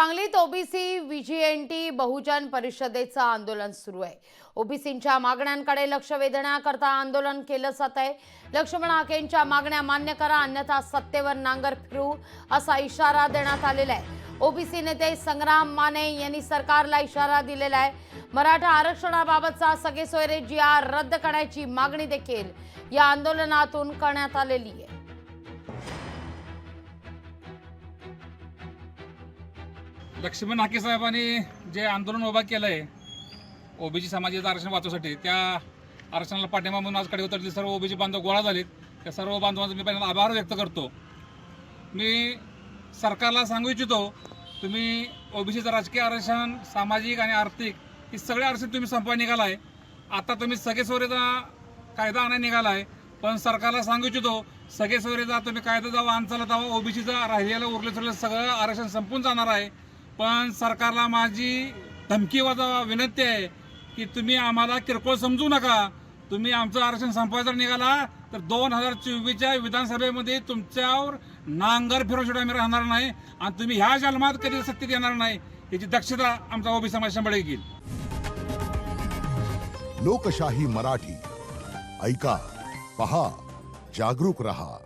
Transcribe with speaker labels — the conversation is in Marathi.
Speaker 1: सांगलीत ओबीसी व्हीजीएनटी बहुजन परिषदेचं आंदोलन सुरू आहे। ओबीसींच्या मागण्यांकडे लक्ष वेधण्याकरता आंदोलन केलं जात आहे। लक्ष्मण हाकेंच्या मागण्या मान्य करा अन्यथा सत्तेवर नांगर फिरू असा इशारा देण्यात आलेला आहे। ओबीसी नेते संग्राम माने यांनी सरकारला इशारा दिलेला आहे। मराठा आरक्षणाबाबतचा सगळे सोयरे GR रद्द करण्याची मागणी देखील या आंदोलनातून करण्यात आलेली आहे।
Speaker 2: लक्ष्मण हाके साहेबांनी जे आंदोलन उभा केलं आहे ओबीसी समाजाचं आरक्षण वाचवण्यासाठी, त्या आरक्षणाला पाठिंबा म्हणून आज कडे उतरले सर्व ओबीसी बांधव गोळा झालेत। त्या सर्व बांधवांचा मी पहिल्यांदा आभार व्यक्त करतो। मी सरकारला सांगू इच्छितो, तुम्ही ओबीसीचं राजकीय आरक्षण, सामाजिक आणि आर्थिक हे सगळे आरक्षण तुम्ही संपवा निघाला आहे। आता तुम्ही सगळे सोयरेचा कायदा आणा निघाला आहे, पण सरकारला सांगू इच्छितो सगळे सोयरेचा तुम्ही कायदा जेव्हा आणचाला तेव्हा ओबीसीचं राहिलेलं उरलं सगळं आरक्षण संपून जाणार आहे। पण सरकारला माझी धमकी वाजा विनंती आहे की तुम्ही आम्हाला किरकोळ समजू नका। तुम्ही आमचं आरक्षण संपवायचं निघाला तर 2024च्या विधानसभेमध्ये तुमच्यावर नांगर फिरवून आम्ही राहणार नाही आणि तुम्ही ह्या जन्मात कधी सत्तेत येणार नाही याची दक्षता आमचा ओबीसी समाज 100% घेईल।
Speaker 3: लोकशाही मराठी ऐका, पहा, जागरूक रहा।